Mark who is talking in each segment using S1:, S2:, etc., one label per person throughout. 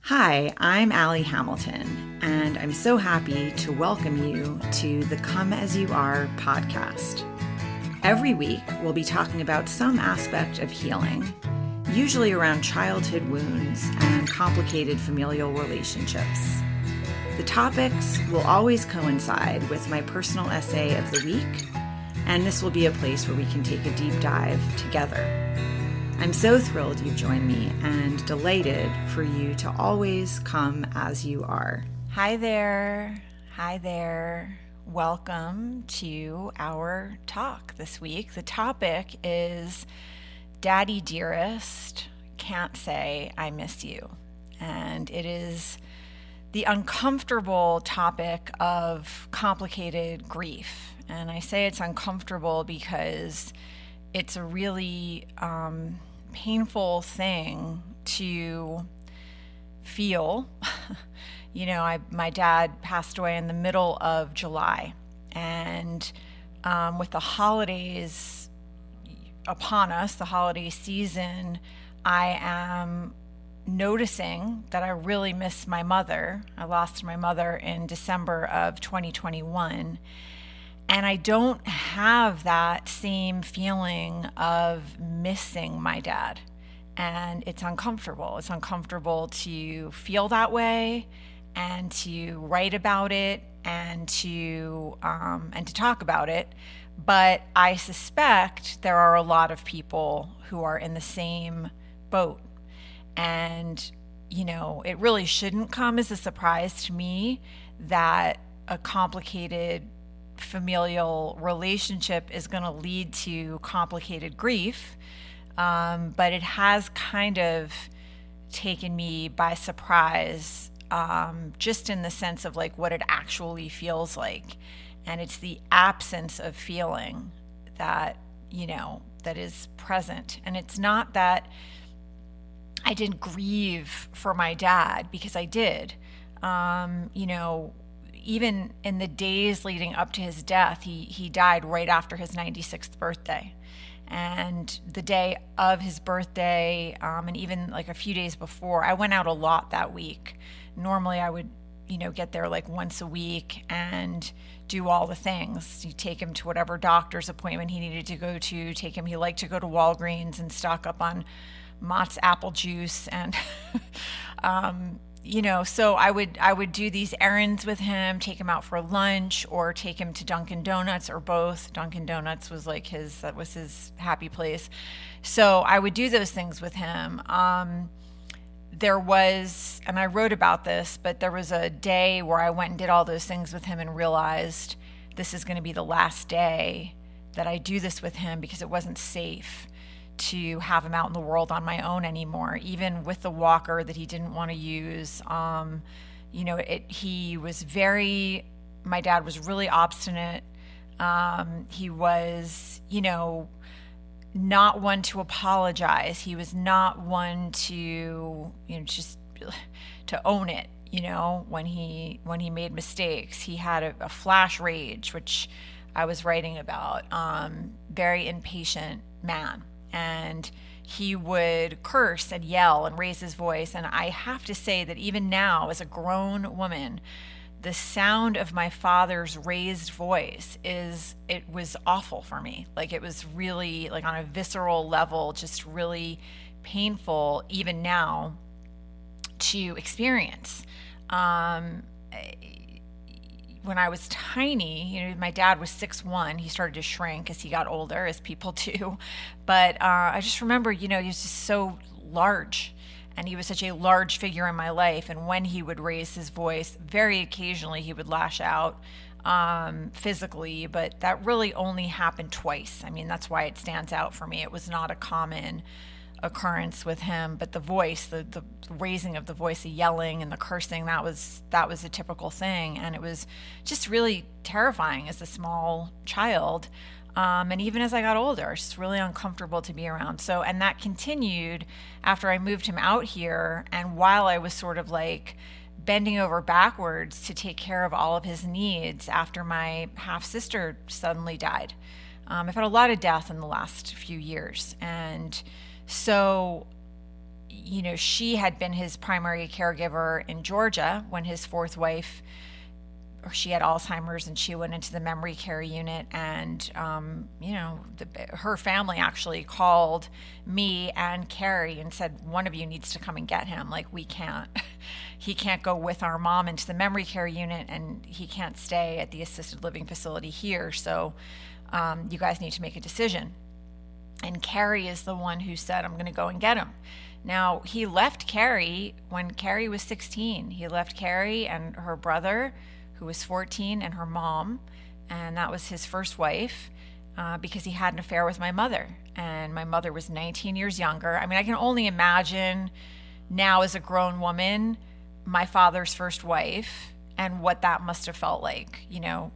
S1: Hi, I'm Allie Hamilton, and I'm so happy to welcome you to the Come As You Are podcast. Every week, we'll be talking about some aspect of healing, usually around childhood wounds and complicated familial relationships. The topics will always coincide with my personal essay of the week, and this will be a place where we can take a deep dive together. I'm so thrilled you've joined me and delighted for you to always come as you are. Hi there. Hi there. Welcome to our talk this week. The topic is Daddy Dearest, Can't Say I Miss You. And it is the uncomfortable topic of complicated grief. And I say it's uncomfortable because it's a really painful thing to feel. My dad passed away in the middle of July, and with the holidays upon us, the holiday season, I am noticing that I really miss my mother. I lost my mother in December of 2021. And I don't have that same feeling of missing my dad. And it's uncomfortable. It's uncomfortable to feel that way and to write about it and to talk about it. But I suspect there are a lot of people who are in the same boat. And, it really shouldn't come as a surprise to me that a complicated familial relationship is going to lead to complicated grief, but it has kind of taken me by surprise, just in the sense of like what it actually feels like. And it's the absence of feeling that that is present. And it's not that I didn't grieve for my dad, because I did. Even in the days leading up to his death, he died right after his 96th birthday. And the day of his birthday, and even like a few days before, I went out a lot that week. Normally I would, get there like once a week and do all the things. You take him to whatever doctor's appointment he needed to go to, he liked to go to Walgreens and stock up on Mott's apple juice and so I would do these errands with him, take him out for lunch or take him to Dunkin' Donuts, or both. Dunkin' Donuts was like that was his happy place. So I would do those things with him. There was, and I wrote about this, but there was a day where I went and did all those things with him and realized this is going to be the last day that I do this with him, because it wasn't safe to have him out in the world on my own anymore, even with the walker that he didn't want to use. My dad was really obstinate. He was, not one to apologize. He was not one to, just to own it, when he made mistakes. He had a flash rage, which I was writing about. Very impatient man. And he would curse and yell and raise his voice. And I have to say that even now, as a grown woman, the sound of my father's raised voice it was awful for me. Like, it was really, like, on a visceral level, just really painful even now to experience. When I was tiny, my dad was 6'1". He started to shrink as he got older, as people do. But I just remember, he was just so large, and he was such a large figure in my life. And when he would raise his voice, very occasionally he would lash out physically, but that really only happened twice. I mean, that's why it stands out for me. It was not a common occurrence with him, but the voice, the raising of the voice, the yelling and the cursing, that was a typical thing. And it was just really terrifying as a small child. And even as I got older, it's just really uncomfortable to be around. So, and that continued after I moved him out here. And while I was sort of like bending over backwards to take care of all of his needs after my half sister suddenly died. I've had a lot of death in the last few years. And so she had been his primary caregiver in Georgia when his fourth wife, she had Alzheimer's and she went into the memory care unit. And, her family actually called me and Carrie and said, one of you needs to come and get him. Like, he can't go with our mom into the memory care unit, and he can't stay at the assisted living facility here. So you guys need to make a decision. And Carrie is the one who said, I'm going to go and get him. Now, he left Carrie when Carrie was 16. He left Carrie and her brother, who was 14, and her mom, and that was his first wife, because he had an affair with my mother. And my mother was 19 years younger. I mean, I can only imagine now as a grown woman, my father's first wife, and what that must have felt like.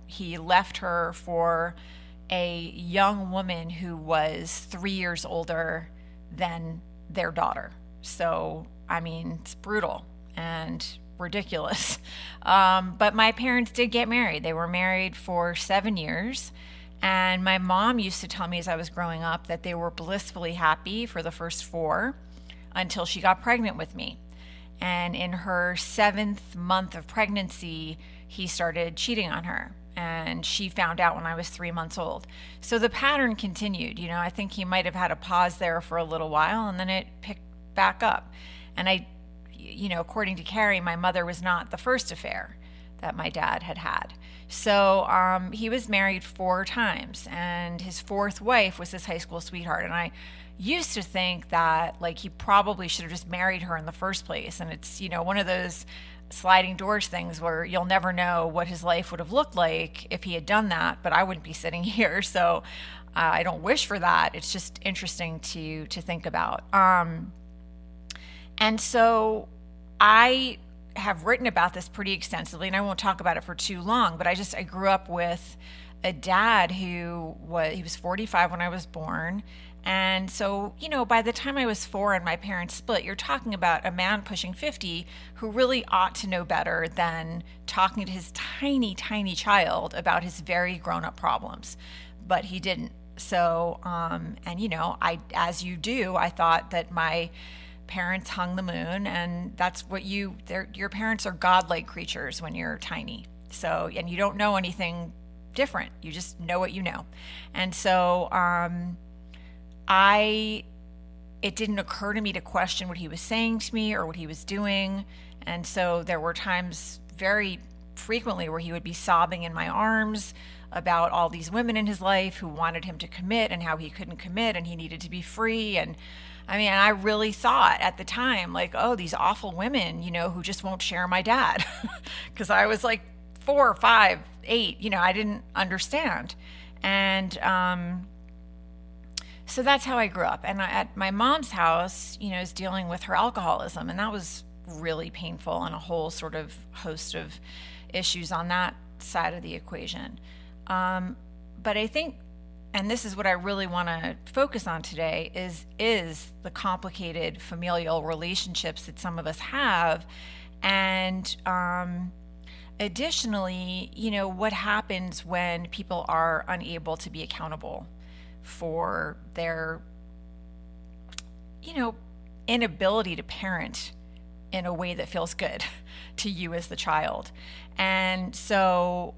S1: He left her for a young woman who was 3 years older than their daughter. So, I mean, it's brutal and ridiculous. But my parents did get married. They were married for 7 years. And my mom used to tell me as I was growing up that they were blissfully happy for the first 4 until she got pregnant with me. And in her 7th month of pregnancy, he started cheating on her. And she found out when I was 3 months old. So the pattern continued. I think he might have had a pause there for a little while, and then it picked back up. And according to Carrie, my mother was not the first affair that my dad had had. So he was married 4 times, and his 4th wife was his high school sweetheart. And I used to think that he probably should have just married her in the first place. And it's, one of those sliding doors things where you'll never know what his life would have looked like if he had done that, but I wouldn't be sitting here. So I don't wish for that. It's just interesting to think about. And so I have written about this pretty extensively, and I won't talk about it for too long, but I grew up with a dad he was 45 when I was born. And so, by the time I was 4 and my parents split, you're talking about a man pushing 50 who really ought to know better than talking to his tiny, tiny child about his very grown-up problems. But he didn't. So, as you do, I thought that my parents hung the moon, and that's what your parents are godlike creatures when you're tiny. So, and you don't know anything different. You just know what you know. And so, it didn't occur to me to question what he was saying to me or what he was doing. And so there were times very frequently where he would be sobbing in my arms about all these women in his life who wanted him to commit and how he couldn't commit and he needed to be free. And I really thought at the time, oh, these awful women, who just won't share my dad. Because I was 4, 5, 8, I didn't understand. And, so that's how I grew up. And at my mom's house, I was dealing with her alcoholism, and that was really painful, and a whole sort of host of issues on that side of the equation. But I think, and this is what I really want to focus on today, is the complicated familial relationships that some of us have. And additionally, what happens when people are unable to be accountable for their, inability to parent in a way that feels good to you as the child. And so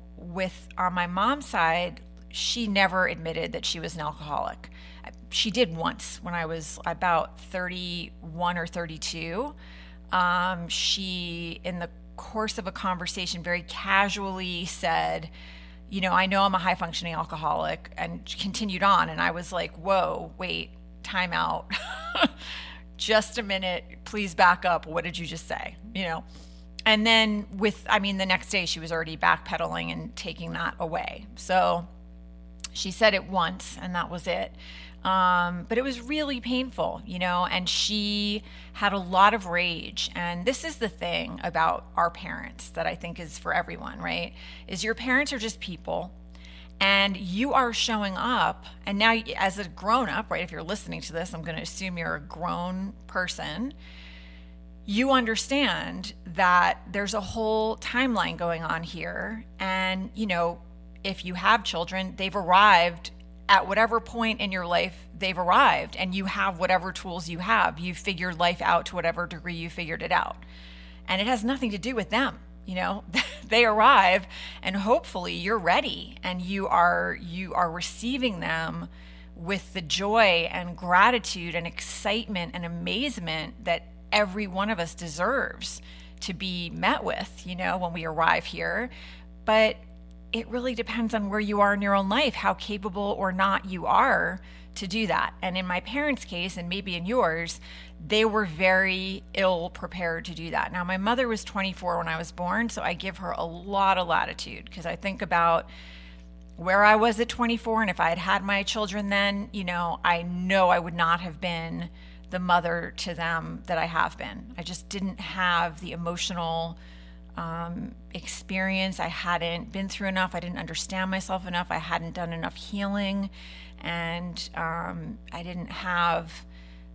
S1: on my mom's side, she never admitted that she was an alcoholic. She did once when I was about 31 or 32. She, in the course of a conversation, very casually said, I know I'm a high functioning alcoholic, and continued on. And I was like, whoa, wait, time out. Just a minute, please back up. What did you just say? And then the next day she was already backpedaling and taking that away. So she said it once and that was it. But it was really painful, and she had a lot of rage. And this is the thing about our parents that I think is for everyone, right? Is your parents are just people, and you are showing up. And now as a grown up, right, if you're listening to this, I'm going to assume you're a grown person. You understand that there's a whole timeline going on here. And, if you have children, they've arrived at whatever point in your life they've arrived, and you have whatever tools you have. You figured life out to whatever degree you figured it out. And it has nothing to do with them. They arrive, and hopefully you're ready, and you are receiving them with the joy and gratitude and excitement and amazement that every one of us deserves to be met with, when we arrive here. But it really depends on where you are in your own life, how capable or not you are to do that. And in my parents' case, and maybe in yours, they were very ill prepared to do that. Now, my mother was 24 when I was born, so I give her a lot of latitude, because I think about where I was at 24, and if I had had my children then, I know I would not have been the mother to them that I have been. I just didn't have the emotional experience. I hadn't been through enough. I didn't understand myself enough. I hadn't done enough healing, and I didn't have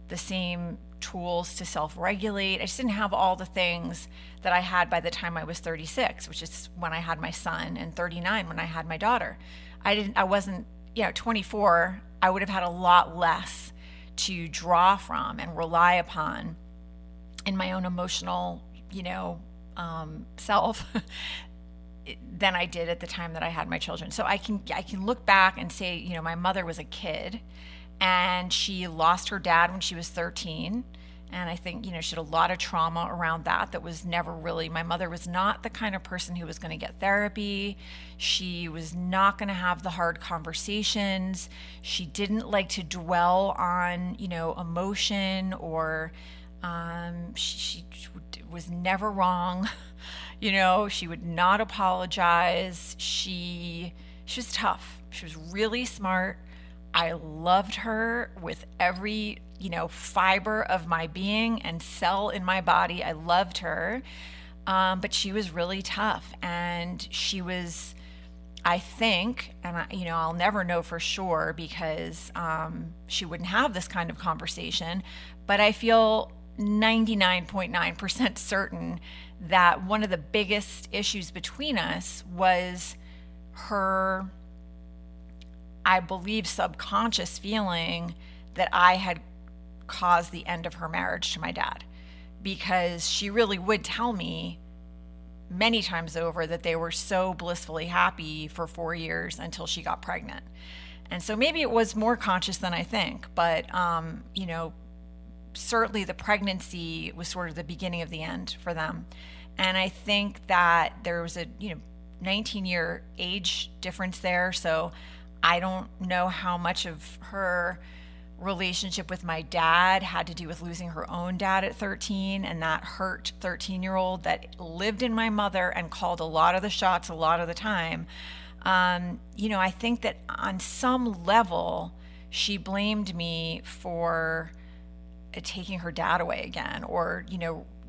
S1: the same tools to self-regulate. I just didn't have all the things that I had by the time I was 36, which is when I had my son, and 39 when I had my daughter. I wasn't, 24, I would have had a lot less to draw from and rely upon in my own emotional, self than I did at the time that I had my children. So I can look back and say, my mother was a kid, and she lost her dad when she was 13. And I think, she had a lot of trauma around that was never really, my mother was not the kind of person who was going to get therapy. She was not going to have the hard conversations. She didn't like to dwell on, emotion, or she was never wrong. She would not apologize. She was tough. She was really smart. I loved her with every, fiber of my being and cell in my body. I loved her. But she was really tough, and she was, I think, and I'll never know for sure, because she wouldn't have this kind of conversation, but I feel 99.9% certain that one of the biggest issues between us was her, I believe, subconscious feeling that I had caused the end of her marriage to my dad, because she really would tell me many times over that they were so blissfully happy for 4 years until she got pregnant. And so maybe it was more conscious than I think, but certainly the pregnancy was sort of the beginning of the end for them. And I think that there was a 19-year age difference there, so I don't know how much of her relationship with my dad had to do with losing her own dad at 13, and that hurt 13-year-old that lived in my mother and called a lot of the shots a lot of the time. I think that on some level she blamed me for taking her dad away again, or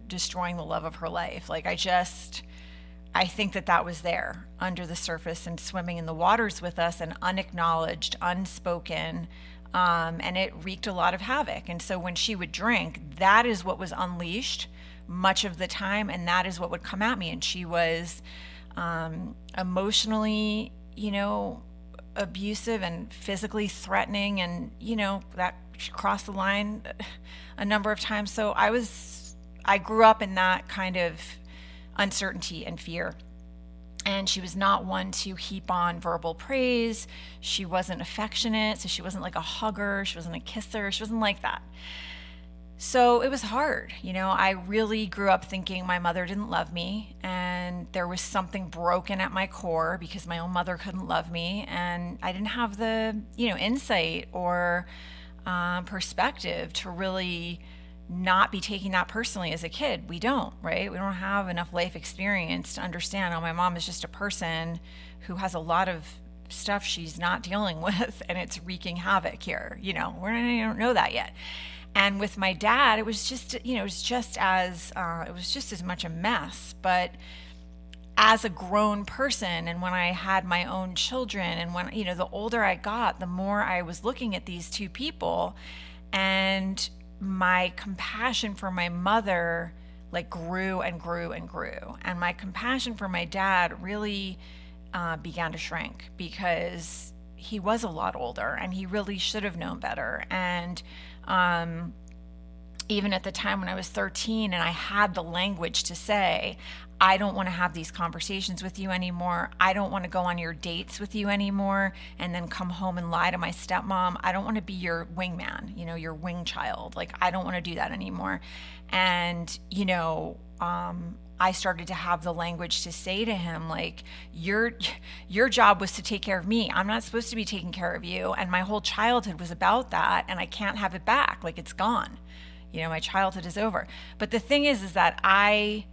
S1: destroying the love of her life. I think that was there under the surface and swimming in the waters with us, and unacknowledged, unspoken, and it wreaked a lot of havoc. And so when she would drink, that is what was unleashed much of the time, and that is what would come at me. And she was emotionally, abusive and physically threatening, and that she crossed the line a number of times. So I grew up in that kind of uncertainty and fear. And she was not one to heap on verbal praise. She wasn't affectionate, so she wasn't like a hugger. She wasn't a kisser. She wasn't like that. So it was hard. I really grew up thinking my mother didn't love me, and there was something broken at my core because my own mother couldn't love me, and I didn't have the, insight or perspective to really not be taking that personally as a kid. We don't, right? We don't have enough life experience to understand, my mom is just a person who has a lot of stuff she's not dealing with, and it's wreaking havoc here. We don't know that yet. And with my dad, it was just, it was just as much a mess. But as a grown person, and when I had my own children, and when, the older I got, the more I was looking at these two people, and my compassion for my mother grew and grew and grew. And my compassion for my dad really began to shrink, because he was a lot older and he really should have known better. And even at the time when I was 13 and I had the language to say, I don't want to have these conversations with you anymore. I don't want to go on your dates with you anymore and then come home and lie to my stepmom. I don't want to be your wingman, your wing child. Like, I don't want to do that anymore. And, I started to have the language to say to him, like, your job was to take care of me. I'm not supposed to be taking care of you. And my whole childhood was about that. And I can't have it back. Like, it's gone. My childhood is over. But the thing is that I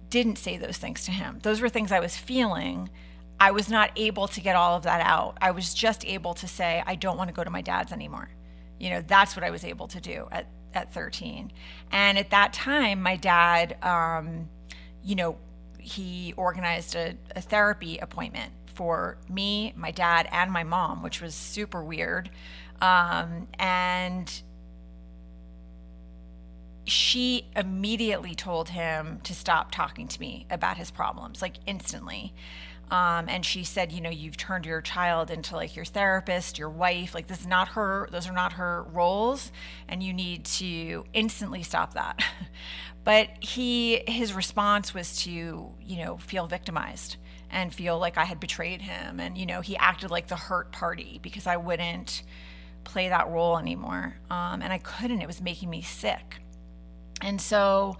S1: didn't say those things to him. Those were things I was feeling. I was not able to get all of that out. I was just able to say, I don't want to go to my dad's anymore. That's what I was able to do at 13. And at that time, my dad, he organized a therapy appointment for me, my dad, and my mom, which was super weird. And she immediately told him to stop talking to me about his problems, like instantly. And she said, you've turned your child into like your therapist, your wife, like those are not her roles. And you need to instantly stop that. But his response was to, feel victimized and feel like I had betrayed him. And, he acted like the hurt party because I wouldn't play that role anymore. And I couldn't, it was making me sick. And so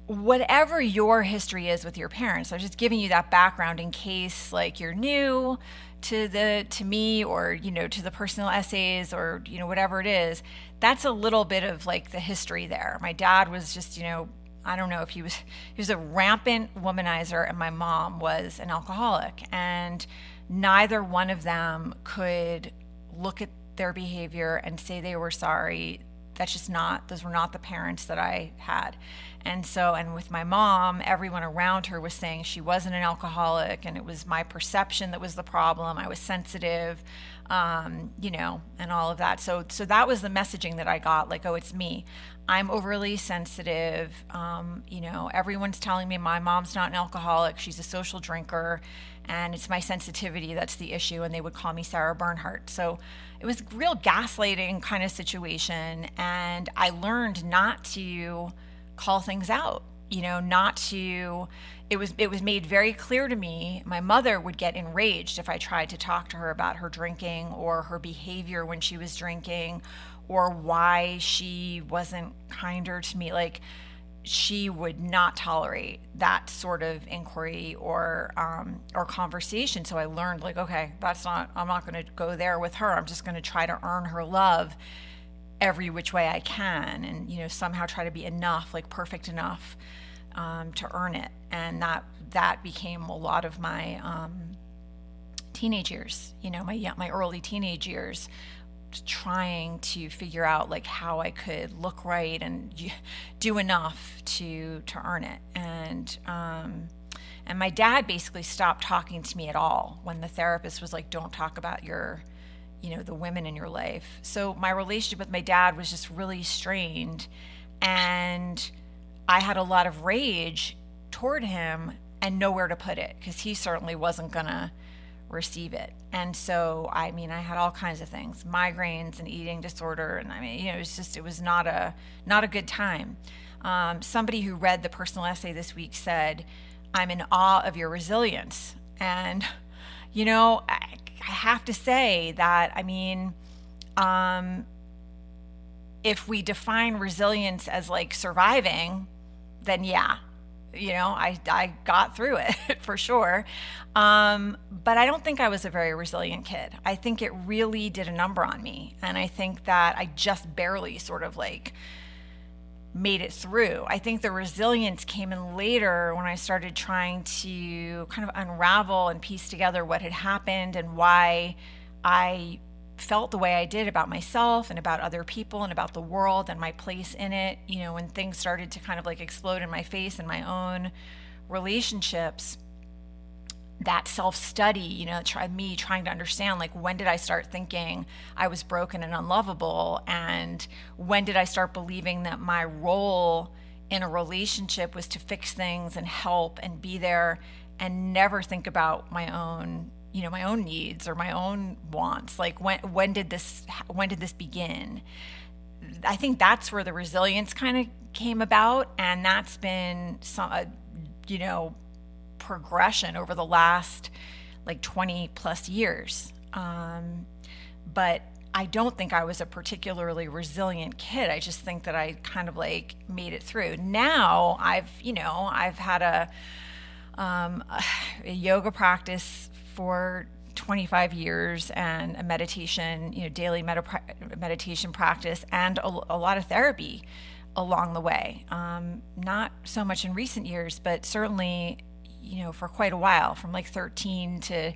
S1: whatever your history is with your parents, I'm just giving you that background in case like you're new to me or, to the personal essays or, whatever it is. That's a little bit of like the history there. My dad was just, I don't know if he was a rampant womanizer and my mom was an alcoholic, and neither one of them could look at their behavior and say they were sorry. Those were not the parents that I had. And with my mom, everyone around her was saying she wasn't an alcoholic and it was my perception that was the problem. I was sensitive, and all of that. So that was the messaging that I got, like, oh, it's me. I'm overly sensitive. Everyone's telling me my mom's not an alcoholic. She's a social drinker. And it's my sensitivity that's the issue. And they would call me Sarah Bernhardt. So it was a real gaslighting kind of situation. And I learned not to call things out, it was made very clear to me. My mother would get enraged if I tried to talk to her about her drinking or her behavior when she was drinking or why she wasn't kinder to me. Like, she would not tolerate that sort of inquiry or conversation. So I learned, like, okay, I'm not going to go there with her. I'm just going to try to earn her love every which way I can, and somehow try to be enough, like perfect enough, to earn it. And that became a lot of my teenage years. My early teenage years, trying to figure out like how I could look right and do enough to earn it. And my dad basically stopped talking to me at all when the therapist was like, don't talk about the women in your life. So my relationship with my dad was just really strained, and I had a lot of rage toward him and nowhere to put it because he certainly wasn't gonna receive it. And so I had all kinds of things, migraines and eating disorder, and it was not a good time. Somebody who read the personal essay this week said, I'm in awe of your resilience. And I have to say that, if we define resilience as like surviving, then yeah, I got through it for sure. But I don't think I was a very resilient kid. I think it really did a number on me. And I think that I just barely sort of like made it through. I think the resilience came in later when I started trying to kind of unravel and piece together what had happened and why I felt the way I did about myself and about other people and about the world and my place in it. When things started to kind of like explode in my face and my own relationships, that self-study, me trying to understand, like, when did I start thinking I was broken and unlovable? And when did I start believing that my role in a relationship was to fix things and help and be there and never think about my own, my own needs or my own wants. Like when did this begin? I think that's where the resilience kind of came about, and that's been some progression over the last like 20 plus years. But I don't think I was a particularly resilient kid. I just think that I kind of like made it through. Now I've had a yoga practice for 25 years and a meditation, daily meditation practice, and a lot of therapy along the way. Not so much in recent years, but certainly, for quite a while, from like 13 to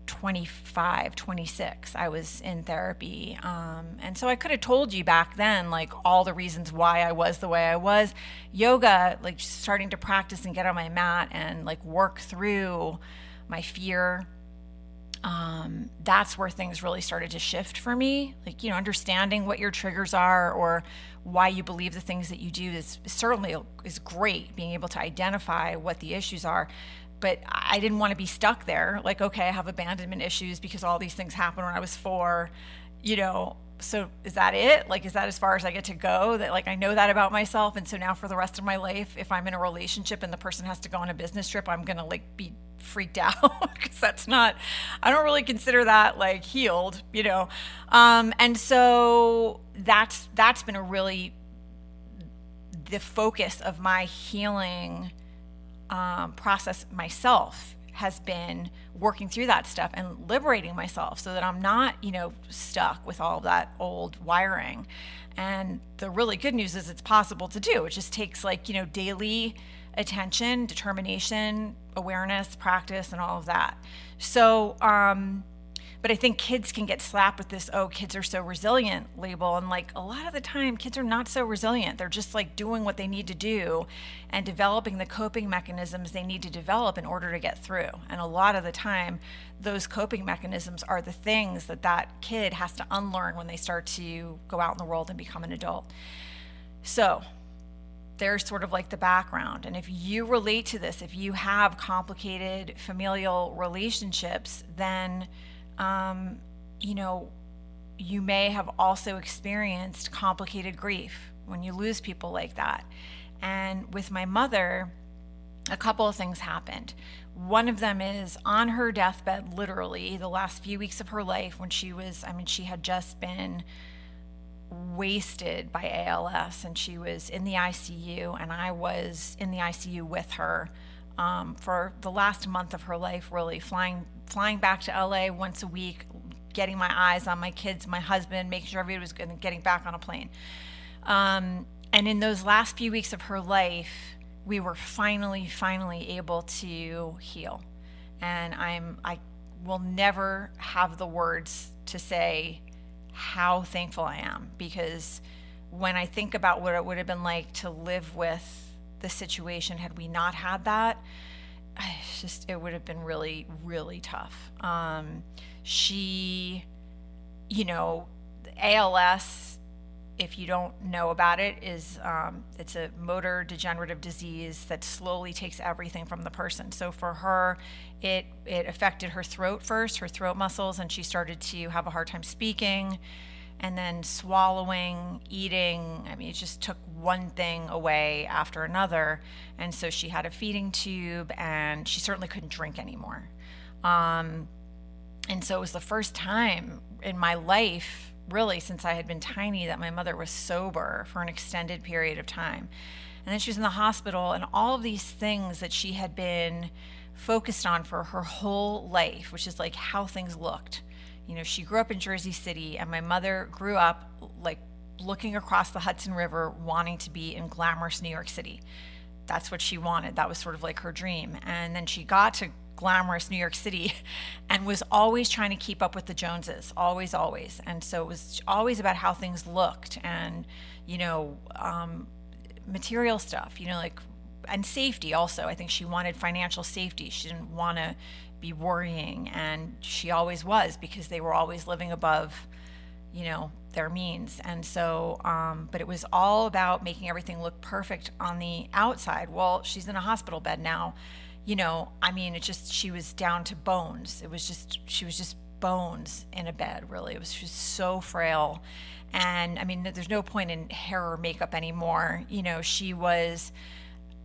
S1: 25, 26, I was in therapy. And so I could have told you back then, like all the reasons why I was the way I was. Yoga, like starting to practice and get on my mat and like work through my fear. That's where things really started to shift for me. Like, understanding what your triggers are or why you believe the things that you do is certainly is great, being able to identify what the issues are. But I didn't want to be stuck there. Like, okay, I have abandonment issues because all these things happened when I was 4, so is that it? Like, is that as far as I get to go? That like, I know that about myself. And so now for the rest of my life, if I'm in a relationship and the person has to go on a business trip, I'm going to like be freaked out because I don't really consider that like healed, And so that's been a really, the focus of my healing process myself has been working through that stuff and liberating myself so that I'm not, stuck with all that old wiring. And the really good news is it's possible to do. It just takes like, daily attention, determination, awareness, practice, and all of that. So, but I think kids can get slapped with this, oh, kids are so resilient label. And like a lot of the time, kids are not so resilient. They're just like doing what they need to do and developing the coping mechanisms they need to develop in order to get through. And a lot of the time, those coping mechanisms are the things that kid has to unlearn when they start to go out in the world and become an adult. So there's sort of like the background. And if you relate to this, if you have complicated familial relationships, then you may have also experienced complicated grief when you lose people like that. And with my mother, a couple of things happened. One of them is on her deathbed, literally the last few weeks of her life when she had just been wasted by ALS, and she was in the ICU, and I was in the ICU with her for the last month of her life, really flying back to LA once a week, getting my eyes on my kids, my husband, making sure everybody was good, and getting back on a plane. And in those last few weeks of her life, we were finally able to heal. And I will never have the words to say how thankful I am, because when I think about what it would have been like to live with the situation had we not had that, it would have been really, really tough. ALS, if you don't know about it, is it's a motor degenerative disease that slowly takes everything from the person. So for her, it affected her throat first, her throat muscles, and she started to have a hard time speaking, and then swallowing, eating. It just took one thing away after another. And so she had a feeding tube, and she certainly couldn't drink anymore. And so it was the first time in my life, really since I had been tiny, that my mother was sober for an extended period of time. And then she was in the hospital, and all of these things that she had been focused on for her whole life, which is like how things looked. She grew up in Jersey City, and my mother grew up like looking across the Hudson River, wanting to be in glamorous New York City. That's what she wanted. That was sort of like her dream. And then she got to glamorous New York City and was always trying to keep up with the Joneses, always. And so it was always about how things looked and, material stuff, and safety also. I think she wanted financial safety. She didn't want to be worrying, and she always was, because they were always living above, their means. And so, but it was all about making everything look perfect on the outside. Well, she's in a hospital bed now, I mean, she was down to bones. She was just bones in a bed, really. It was just so frail. And I mean, there's no point in hair or makeup anymore. She was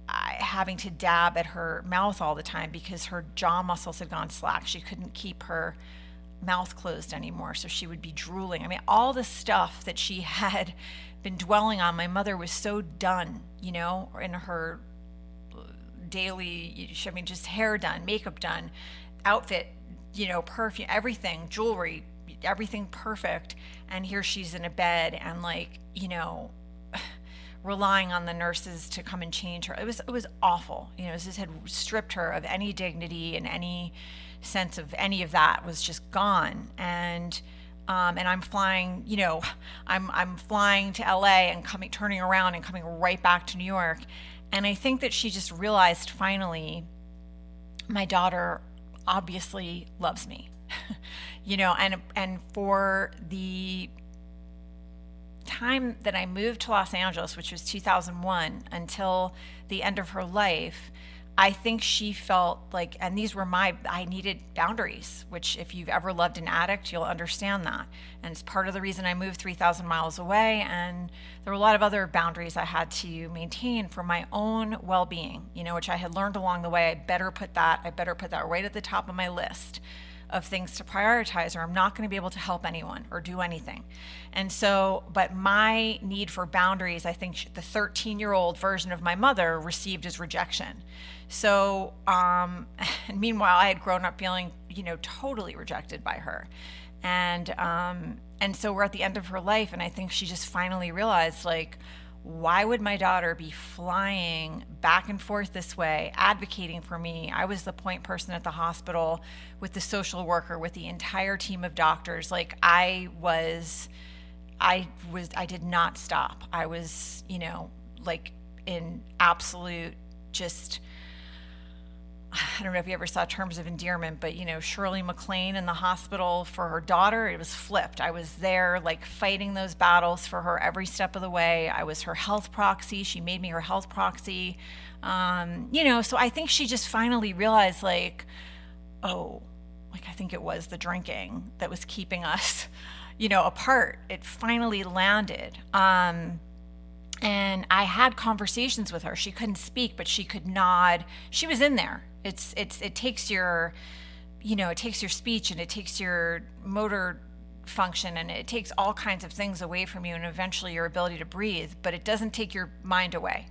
S1: having to dab at her mouth all the time because her jaw muscles had gone slack. She couldn't keep her mouth closed anymore, so she would be drooling. I mean, all the stuff that she had been dwelling on, my mother was so done, in her daily, I mean, just hair done, makeup done, outfit, perfume, everything, jewelry, everything perfect. And here she's in a bed and relying on the nurses to come and change her. It was awful. This had stripped her of any dignity, and any sense of any of that was just gone. And I'm flying, I'm flying to LA and turning around and coming right back to New York. And I think that she just realized finally, my daughter obviously loves me, and for the time that I moved to Los Angeles, which was 2001, until the end of her life, I think she felt like, and these were I needed boundaries, which if you've ever loved an addict, you'll understand that. And it's part of the reason I moved 3,000 miles away. And there were a lot of other boundaries I had to maintain for my own well-being, which I had learned along the way. I better put that right at the top of my list of things to prioritize, or I'm not going to be able to help anyone or do anything. And so, but my need for boundaries, I think the 13-year-old version of my mother received as rejection. So, and meanwhile, I had grown up feeling, totally rejected by her. And so we're at the end of her life, and I think she just finally realized, why would my daughter be flying back and forth this way, advocating for me? I was the point person at the hospital with the social worker, with the entire team of doctors. I did not stop. I was, in absolute just, I don't know if you ever saw Terms of Endearment, but Shirley MacLaine in the hospital for her daughter, it was flipped. I was there fighting those battles for her every step of the way. I was her health proxy. She made me her health proxy. So I think she just finally realized I think it was the drinking that was keeping us, apart. It finally landed. And I had conversations with her. She couldn't speak, but she could nod. She was in there. It takes your, it takes your speech, and it takes your motor function, and it takes all kinds of things away from you, and eventually your ability to breathe, but it doesn't take your mind away.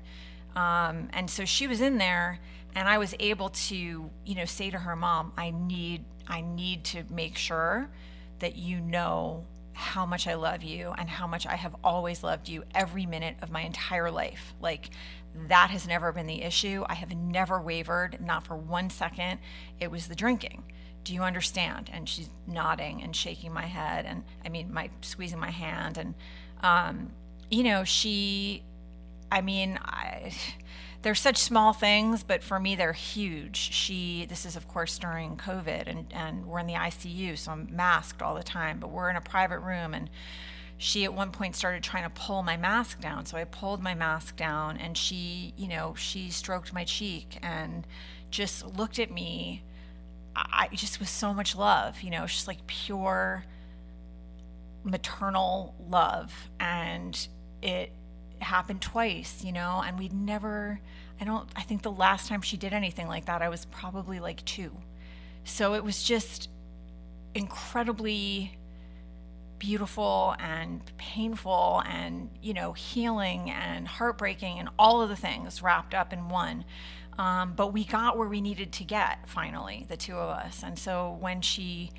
S1: And so she was in there, and I was able to, say to her, Mom, I need to make sure that how much I love you and how much I have always loved you every minute of my entire life. That has never been the issue. I have never wavered, not for 1 second. It was the drinking. Do you understand? And she's nodding and shaking my head, and squeezing my hand. And, they're such small things, but for me, they're huge. This is of course during COVID, and we're in the ICU, so I'm masked all the time, but we're in a private room, and she at one point started trying to pull my mask down. So I pulled my mask down, and she stroked my cheek and just looked at me. I just with so much love, just pure maternal love. And it happened twice, and I think the last time she did anything like that, I was probably 2. So it was just incredibly beautiful and painful and, healing and heartbreaking and all of the things wrapped up in one. But we got where we needed to get, finally, the two of us. And so when she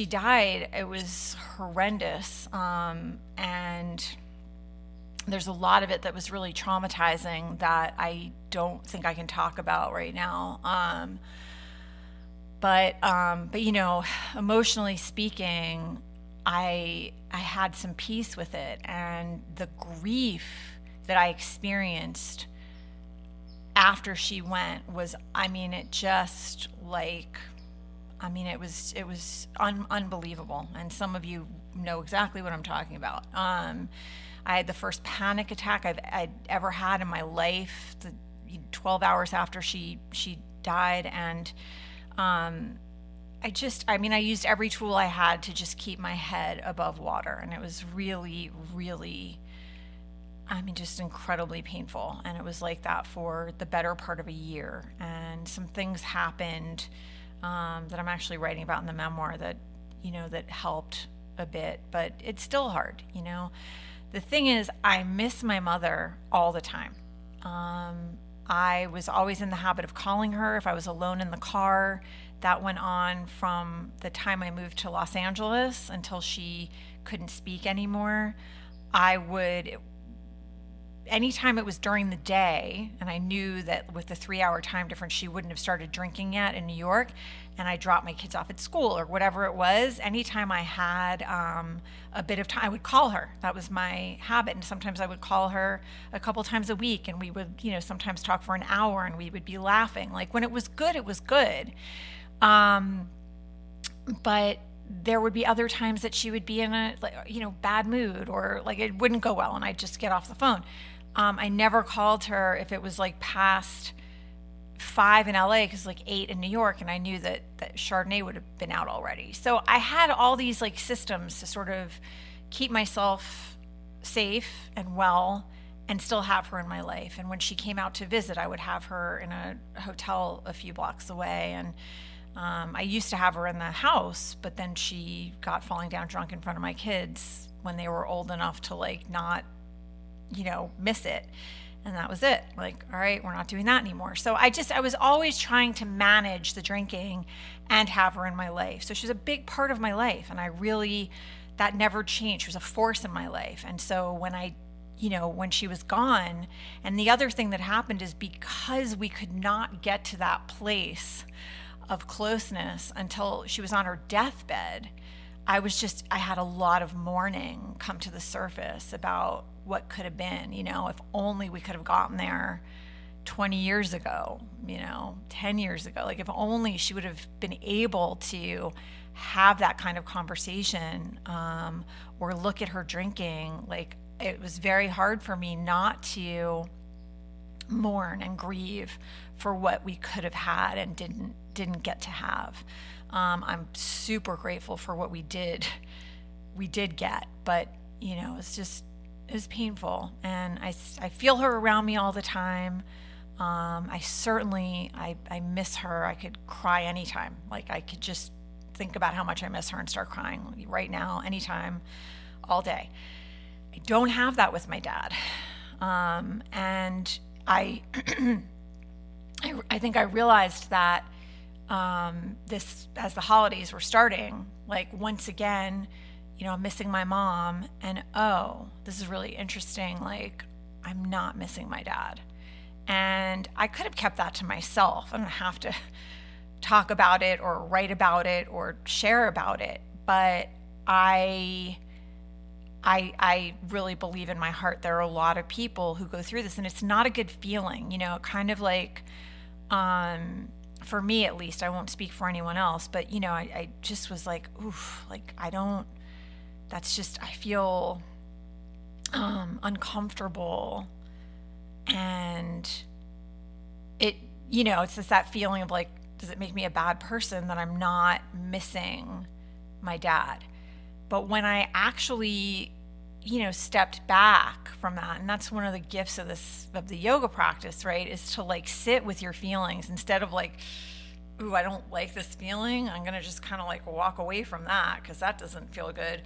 S1: died, it was horrendous. And there's a lot of it that was really traumatizing that I don't think I can talk about right now. But emotionally speaking, I had some peace with it, and the grief that I experienced after she went was, it was unbelievable. And some of you know exactly what I'm talking about. I had the first panic attack I'd ever had in my life. 12 hours after she
S2: died. And I used every tool I had to just keep my head above water. And it was really, really, just incredibly painful. And it was like that for the better part of a year. And some things happened that I'm actually writing about in the memoir that, that helped a bit, but it's still hard. The thing is, I miss my mother all the time. I was always in the habit of calling her if I was alone in the car. That went on from the time I moved to Los Angeles until she couldn't speak anymore. Anytime it was during the day, and I knew that with the 3-hour time difference, she wouldn't have started drinking yet in New York, and I dropped my kids off at school or whatever it was, anytime I had a bit of time, I would call her. That was my habit. And sometimes I would call her a couple times a week, and we would, sometimes talk for an hour, and we would be laughing. Like, when it was good, it was good. But there would be other times that she would be in a, bad mood, or like it wouldn't go well, and I'd just get off the phone. I never called her if it was like past 5 in LA, because like 8 in New York, and I knew that Chardonnay would have been out already. So I had all these like systems to sort of keep myself safe and well and still have her in my life. And when she came out to visit, I would have her in a hotel a few blocks away. And I used to have her in the house, but then she got falling down drunk in front of my kids when they were old enough to like not, miss it. And that was it. Like, all right, we're not doing that anymore. So I was always trying to manage the drinking and have her in my life. So she was a big part of my life. And that never changed. She was a force in my life. And so when she was gone, and the other thing that happened is because we could not get to that place of closeness until she was on her deathbed, I had a lot of mourning come to the surface about what could have been, if only we could have gotten there 20 years ago, 10 years ago. Like, if only she would have been able to have that kind of conversation, or look at her drinking. Like, it was very hard for me not to mourn and grieve for what we could have had and didn't get to have. I'm super grateful for what we did get, but it was painful, and I feel her around me all the time. I miss her. I could cry anytime. Like, I could just think about how much I miss her and start crying right now, anytime, all day. I don't have that with my dad. And I think I realized that this, as the holidays were starting, like, once again, I'm missing my mom, and this is really interesting. Like, I'm not missing my dad. And I could have kept that to myself. I don't have to talk about it or write about it or share about it. But I really believe in my heart there are a lot of people who go through this, and it's not a good feeling, kind of like, for me at least, I won't speak for anyone else, but, I just was like, oof, like, I feel uncomfortable. And it's just that feeling of like, does it make me a bad person that I'm not missing my dad? But when I actually, stepped back from that, and that's one of the gifts of the yoga practice, right, is to like sit with your feelings instead of like, ooh, I don't like this feeling, I'm going to just kind of like walk away from that because that doesn't feel good.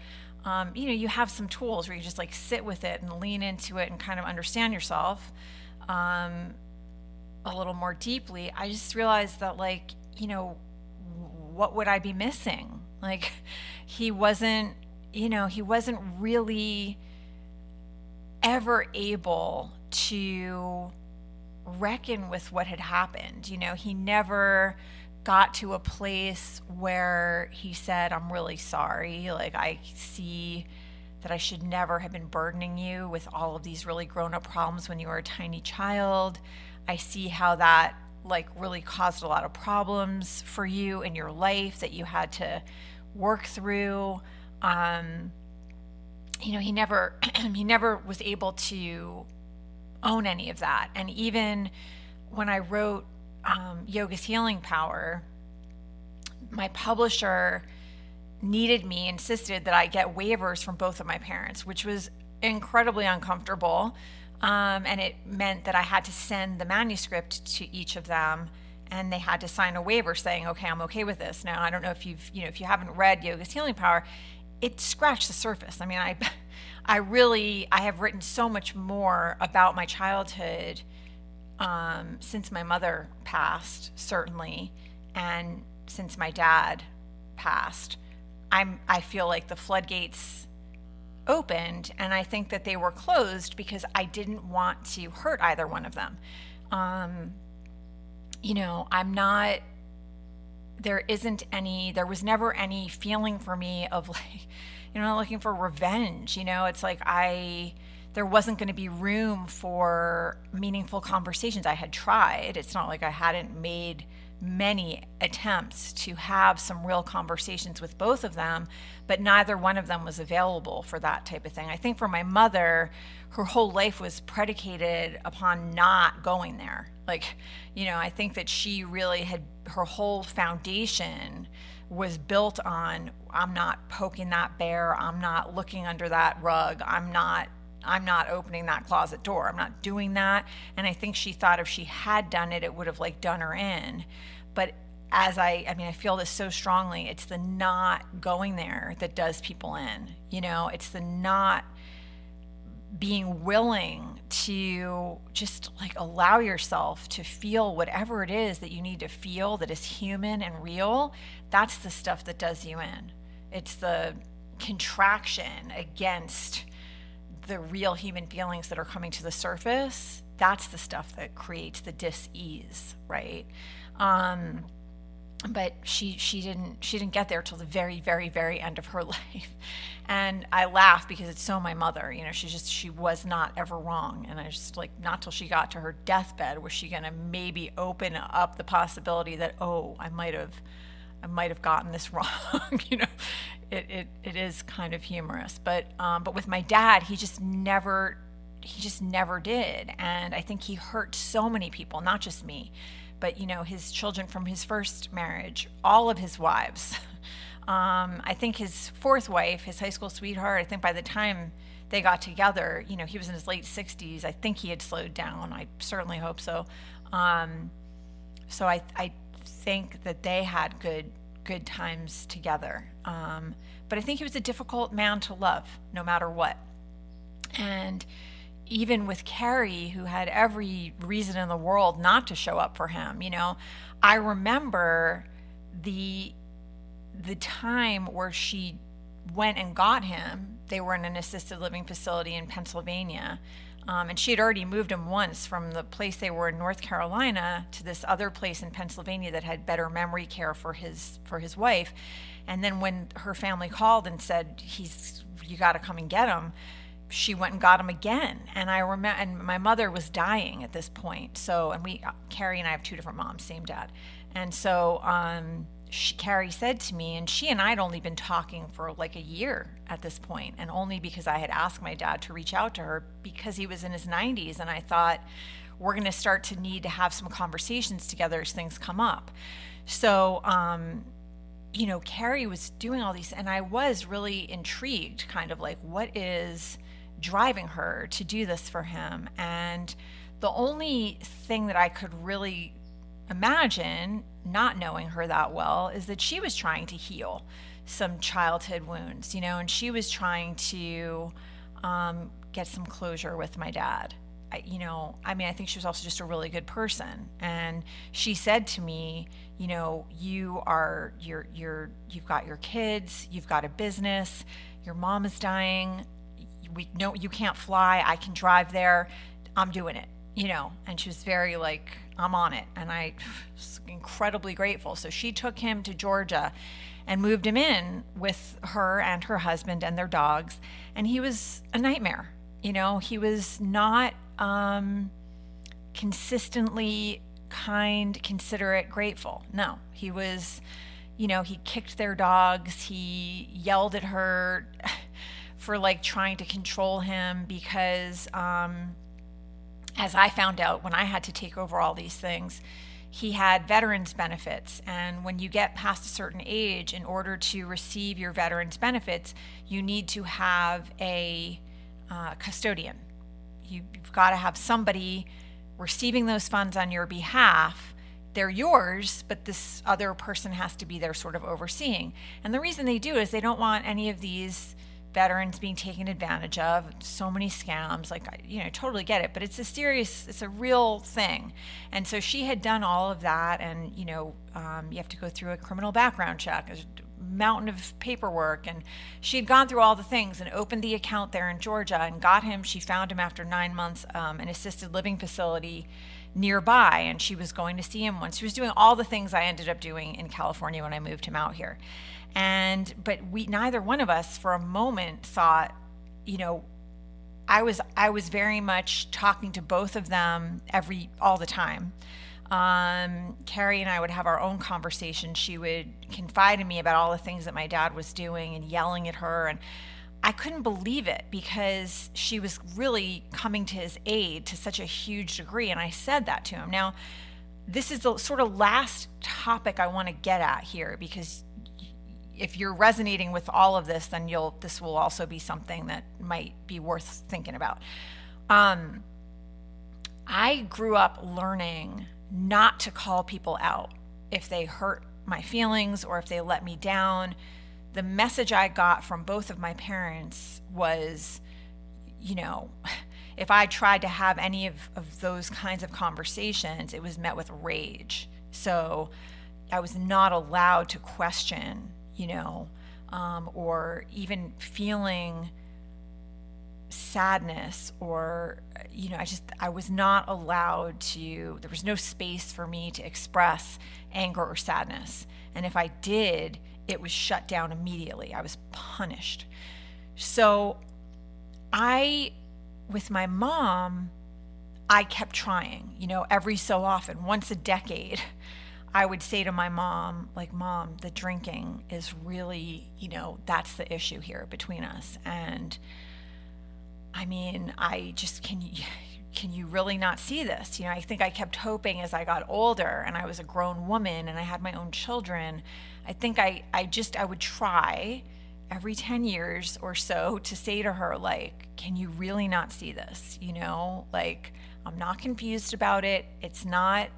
S2: You have some tools where you just like sit with it and lean into it and kind of understand yourself a little more deeply. I just realized that, like, what would I be missing? Like, he wasn't really ever able to reckon with what had happened. He never got to a place where he said, I'm really sorry. Like, I see that I should never have been burdening you with all of these really grown-up problems when you were a tiny child. I see how that like really caused a lot of problems for you in your life that you had to work through. He never was able to own any of that. And even when I wrote Yoga's Healing Power, my publisher needed me, insisted that I get waivers from both of my parents, which was incredibly uncomfortable. And it meant that I had to send the manuscript to each of them, and they had to sign a waiver saying, okay, I'm okay with this. Now, I don't know if if you haven't read Yoga's Healing Power, it scratched the surface. I mean, I have written so much more about my childhood since my mother passed, certainly, and since my dad passed. I feel like the floodgates opened, and I think that they were closed because I didn't want to hurt either one of them. There was never any feeling for me of like, looking for revenge. It's like there wasn't going to be room for meaningful conversations. I had tried. It's not like I hadn't made many attempts to have some real conversations with both of them, but neither one of them was available for that type of thing. I think for my mother, her whole life was predicated upon not going there. I think that she really had, her whole foundation was built on, I'm not poking that bear, I'm not looking under that rug, I'm not opening that closet door, I'm not doing that. And I think she thought if she had done it, it would have done her in. But as I feel this so strongly, it's the not going there that does people in. It's the not being willing to just allow yourself to feel whatever it is that you need to feel that is human and real. That's the stuff that does you in. It's the contraction against the real human feelings that are coming to the surface. That's the stuff that creates the dis-ease, right? But she didn't get there till the very, very, very end of her life. And I laugh because it's so my mother. She was not ever wrong. And I just not till she got to her deathbed was she gonna maybe open up the possibility that, I might have gotten this wrong. It is kind of humorous. But with my dad, he just never did. And I think he hurt so many people, not just me, but his children from his first marriage, all of his wives. I think his fourth wife, his high school sweetheart, I think by the time they got together, he was in his late 60s. I think he had slowed down. I certainly hope so. So I think that they had good times together. But I think he was a difficult man to love, no matter what. And even with Carrie, who had every reason in the world not to show up for him, I remember the time where she went and got him. They were in an assisted living facility in Pennsylvania. And she had already moved him once from the place they were in North Carolina to this other place in Pennsylvania that had better memory care for his wife. And then when her family called and said, you got to come and get him, she went and got him again. And I remember, and my mother was dying at this point. So, and Carrie and I have two different moms, same dad. And so, Carrie said to me, and she and I had only been talking for a year at this point, and only because I had asked my dad to reach out to her because he was in his 90s, and I thought we're going to start to need to have some conversations together as things come up. So, Carrie was doing all these, and I was really intrigued, kind of what is driving her to do this for him? And the only thing that I could really imagine, not knowing her that well, is that she was trying to heal some childhood wounds, and she was trying to get some closure with my dad. I think she was also just a really good person. And she said to me, you've got your kids, you've got a business, your mom is dying, we know you can't fly, I can drive there, I'm doing it, and she was very I'm on it. And I was incredibly grateful. So she took him to Georgia and moved him in with her and her husband and their dogs. And he was a nightmare. He was not consistently kind, considerate, grateful. No, he was, he kicked their dogs. He yelled at her for trying to control him because, as I found out when I had to take over all these things, he had veterans benefits. And when you get past a certain age, in order to receive your veterans benefits, you need to have a custodian. You've got to have somebody receiving those funds on your behalf. They're yours, but this other person has to be there sort of overseeing. And the reason they do is they don't want any of these veterans being taken advantage of. So many scams, totally get it, but it's a real thing. And so she had done all of that, and you have to go through a criminal background check, a mountain of paperwork, and she had gone through all the things and opened the account there in Georgia and got him. She found him after 9 months, an assisted living facility nearby, and she was going to see him once. She was doing all the things I ended up doing in California when I moved him out here. But neither one of us for a moment thought, I was very much talking to both of them all the time. Carrie and I would have our own conversation. She would confide in me about all the things that my dad was doing and yelling at her. And I couldn't believe it because she was really coming to his aid to such a huge degree. And I said that to him. Now, this is the sort of last topic I want to get at here, because if you're resonating with all of this, then this will also be something that might be worth thinking about. I grew up learning not to call people out if they hurt my feelings or if they let me down. The message I got from both of my parents was, if I tried to have any of those kinds of conversations, it was met with rage. So I was not allowed to question, or even feeling sadness, or I was not allowed to. There was no space for me to express anger or sadness, and if I did, it was shut down immediately. I was punished. So with my mom, I kept trying, every so often, once a decade, I would say to my mom, Mom, the drinking is really, that's the issue here between us. And I mean, can you really not see this? I think I kept hoping as I got older and I was a grown woman and I had my own children, I think I would try every 10 years or so to say to her, can you really not see this? I'm not confused about it. It's not,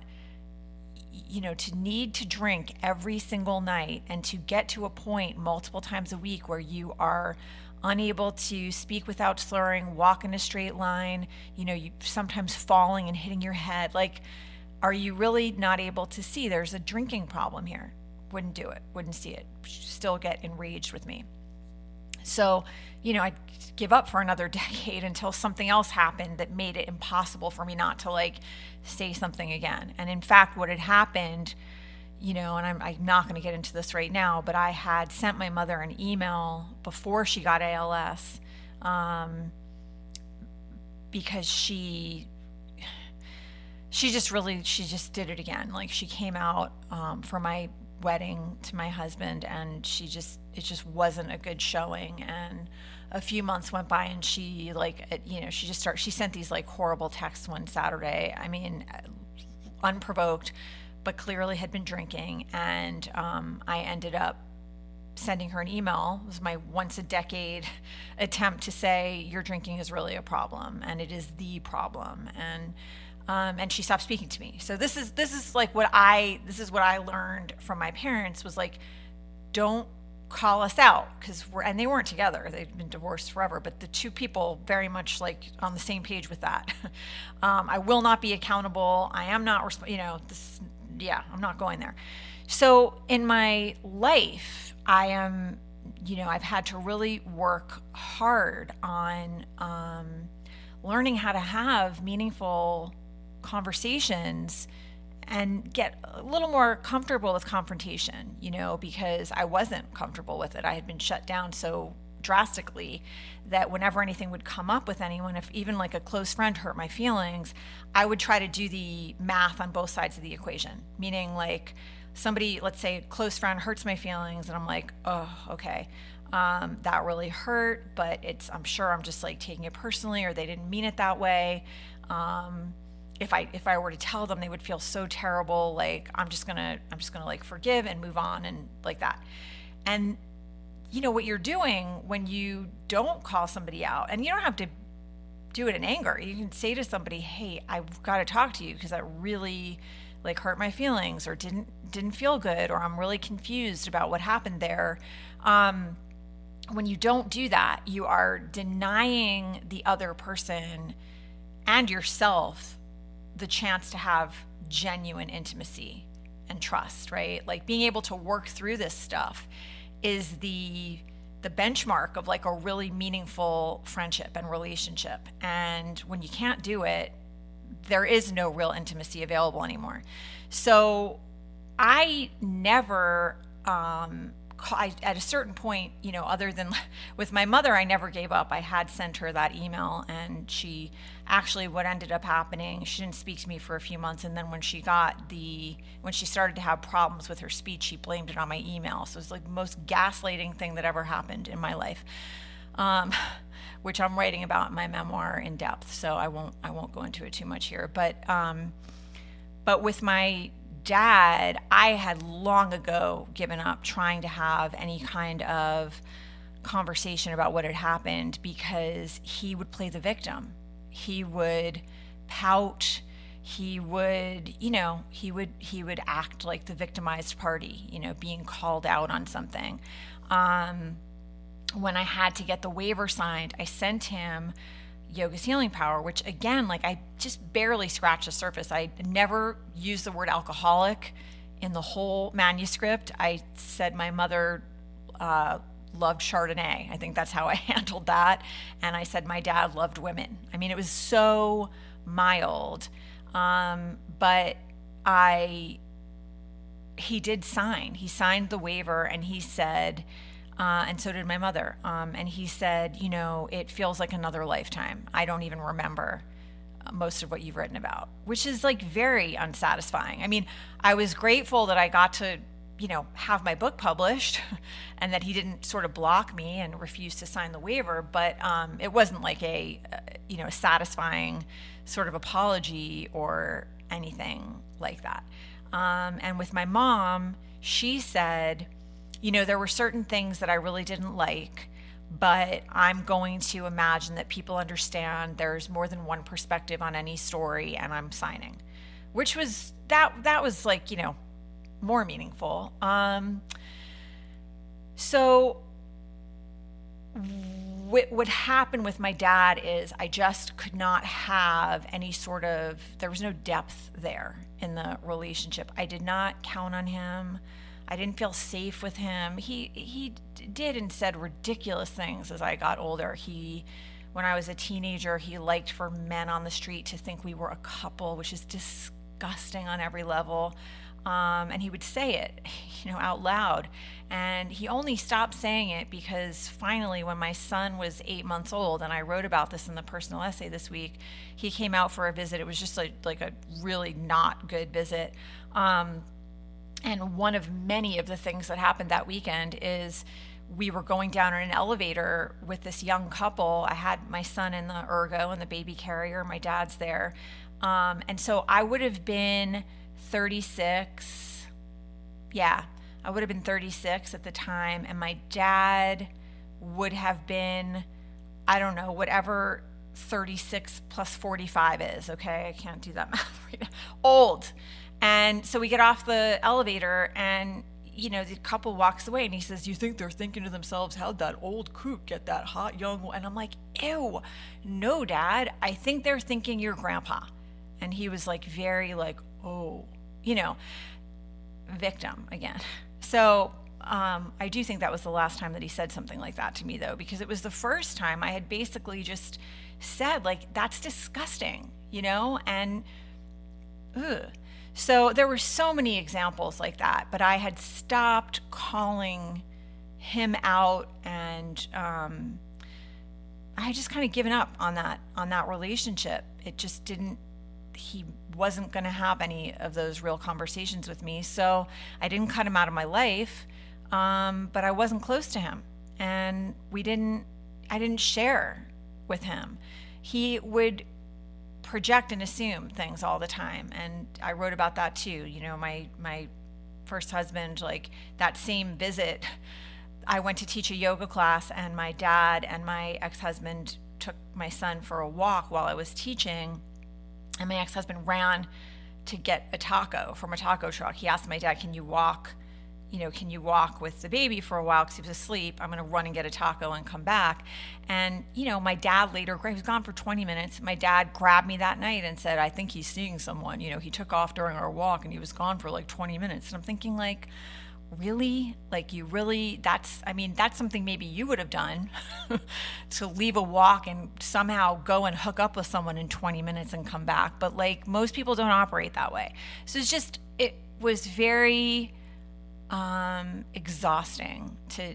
S2: to need to drink every single night and to get to a point multiple times a week where you are unable to speak without slurring, walk in a straight line, you sometimes falling and hitting your head. Are you really not able to see there's a drinking problem here? Wouldn't do it, wouldn't see it, still get enraged with me. So, I'd give up for another decade until something else happened that made it impossible for me not to say something again. And in fact, what had happened, and I'm not going to get into this right now, but I had sent my mother an email before she got ALS, because she just did it again. She came out for my wedding to my husband, and it just wasn't a good showing. And a few months went by, and she she sent these horrible texts one Saturday. I mean, unprovoked, but clearly had been drinking. And I ended up sending her an email. It was my once a decade attempt to say, your drinking is really a problem, and it is the problem. And she stopped speaking to me. So this is what I learned from my parents was don't call us out, and they weren't together. They'd been divorced forever, but the two people very much on the same page with that. I will not be accountable. I am not, I'm not going there. So in my life, I am, I've had to really work hard on learning how to have meaningful conversations and get a little more comfortable with confrontation, because I wasn't comfortable with it. I had been shut down so drastically that whenever anything would come up with anyone, if even a close friend hurt my feelings, I would try to do the math on both sides of the equation. Meaning somebody, let's say a close friend hurts my feelings, and I'm oh, okay, that really hurt, but I'm sure I'm just taking it personally, or they didn't mean it that way. If I were to tell them, they would feel so terrible. Like, I'm just gonna like forgive and move on and like that. And you know what you're doing when you don't call somebody out, and you don't have to do it in anger. You can say to somebody, hey, I've got to talk to you because that really like hurt my feelings, or didn't feel good, or I'm really confused about what happened there. When you don't do that, you are denying the other person and yourself the chance to have genuine intimacy and trust, right? Like, being able to work through this stuff is the benchmark of like a really meaningful friendship and relationship. And when you can't do it, there is no real intimacy available anymore. So I never, at a certain point, you know, other than with my mother, I never gave up. I had sent her that email, and she actually, what ended up happening, she didn't speak to me for a few months. And then when she started to have problems with her speech, she blamed it on my email. So it's like the most gaslighting thing that ever happened in my life. Which I'm writing about in my memoir in depth, so I won't go into it too much here. But with my dad, I had long ago given up trying to have any kind of conversation about what had happened, because he would play the victim. He would pout. He would act like the victimized party, you know, being called out on something. When I had to get the waiver signed, I sent him Yoga's Healing Power, which again, like, I just barely scratched the surface. I never used the word alcoholic in the whole manuscript. I said my mother loved Chardonnay. I think that's how I handled that. And I said my dad loved women. I mean, it was so mild. But he did sign. He signed the waiver, and he said, and so did my mother. And he said, you know, it feels like another lifetime. I don't even remember most of what you've written about, which is like very unsatisfying. I mean, I was grateful that I got to, you know, have my book published and that he didn't sort of block me and refuse to sign the waiver. But it wasn't like a satisfying sort of apology or anything like that. And with my mom, she said, you know, there were certain things that I really didn't like, but I'm going to imagine that people understand there's more than one perspective on any story, and I'm signing, which was, that was like, you know, more meaningful. So what happened with my dad is I just could not have any sort of, there was no depth there in the relationship. I did not count on him. I didn't feel safe with him. He did and said ridiculous things as I got older. When I was a teenager, he liked for men on the street to think we were a couple, which is disgusting on every level. And he would say it, you know, out loud. And he only stopped saying it because finally, when my son was 8 months old, and I wrote about this in the personal essay this week, he came out for a visit. It was just like a really not good visit. And one of many of the things that happened that weekend is we were going down in an elevator with this young couple. I had my son in the ergo and the baby carrier. My dad's there. And so I would have been 36. Yeah, I would have been 36 at the time. And my dad would have been, I don't know, whatever 36 plus 45 is. Okay, I can't do that math right now. Old. And so we get off the elevator, and, you know, the couple walks away, and he says, you think they're thinking to themselves, how'd that old kook get that hot young one? And I'm like, ew, no, Dad, I think they're thinking you're grandpa. And he was like, very like, oh, you know, victim again. So I do think that was the last time that he said something like that to me, though, because it was the first time I had basically just said, like, that's disgusting, you know, and ugh. So there were so many examples like that, but I had stopped calling him out, and I had just kind of given up on that relationship. It just didn't, he wasn't going to have any of those real conversations with me. So I didn't cut him out of my life, but I wasn't close to him, and I didn't share with him. He would project and assume things all the time. And I wrote about that too. You know, my first husband, like that same visit, I went to teach a yoga class, and my dad and my ex-husband took my son for a walk while I was teaching, and my ex-husband ran to get a taco from a taco truck. He asked my dad, can you walk with the baby for a while, because he was asleep? I'm going to run and get a taco and come back. And, you know, my dad later, he was gone for 20 minutes. My dad grabbed me that night and said, I think he's seeing someone. You know, he took off during our walk and he was gone for like 20 minutes. And I'm thinking, like, really? Like, you really, that's something maybe you would have done to leave a walk and somehow go and hook up with someone in 20 minutes and come back. But like, most people don't operate that way. So it was very exhausting to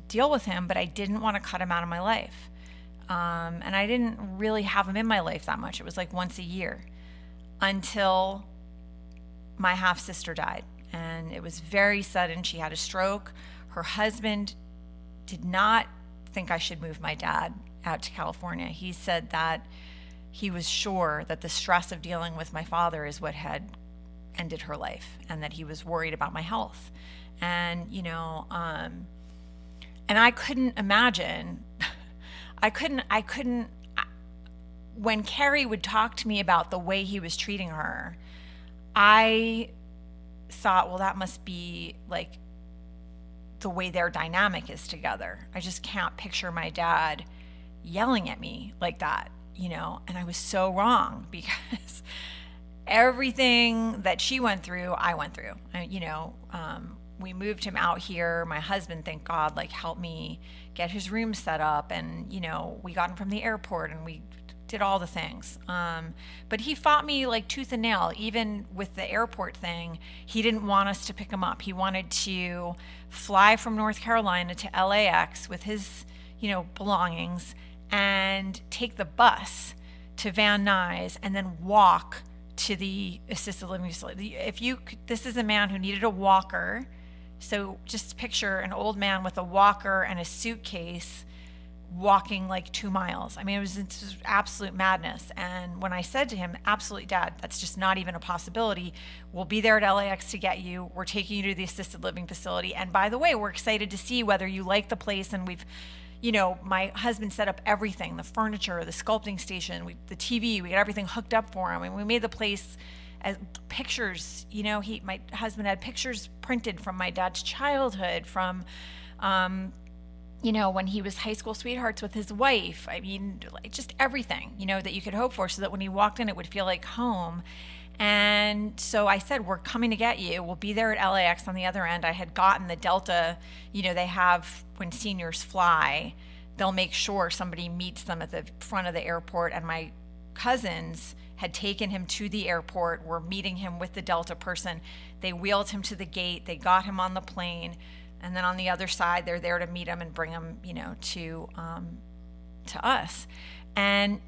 S2: deal with him, but I didn't want to cut him out of my life. And I didn't really have him in my life that much. It was like once a year until my half sister died. And it was very sudden. She had a stroke. Her husband did not think I should move my dad out to California. He said that he was sure that the stress of dealing with my father is what had ended her life, and that he was worried about my health. And, you know, and I couldn't imagine, when Carrie would talk to me about the way he was treating her, I thought, well, that must be like the way their dynamic is together. I just can't picture my dad yelling at me like that, you know. And I was so wrong, because everything that she went through, I went through. We moved him out here. My husband, thank God, like helped me get his room set up, and, you know, we got him from the airport and we did all the things. But he fought me like tooth and nail. Even with the airport thing, he didn't want us to pick him up. He wanted to fly from North Carolina to LAX with his, you know, belongings, and take the bus to Van Nuys and then walk to the assisted living facility. This is a man who needed a walker. So just picture an old man with a walker and a suitcase walking like 2 miles. I mean, it was absolute madness. And when I said to him, absolutely, Dad, that's just not even a possibility. We'll be there at LAX to get you. We're taking you to the assisted living facility. And by the way, we're excited to see whether you like the place. And we've, you know, my husband set up everything, the furniture, the sculpting station, the TV, we got everything hooked up for him. And we made the place as pictures, you know, my husband had pictures printed from my dad's childhood, from, you know, when he was high school sweethearts with his wife. I mean, like, just everything, you know, that you could hope for, so that when he walked in, it would feel like home. And so I said, we're coming to get you. We'll be there at LAX on the other end. I had gotten the Delta, you know, they have, when seniors fly, they'll make sure somebody meets them at the front of the airport. And my cousins had taken him to the airport, were meeting him with the Delta person. They wheeled him to the gate. They got him on the plane. And then on the other side, they're there to meet him and bring him, you know, to us. And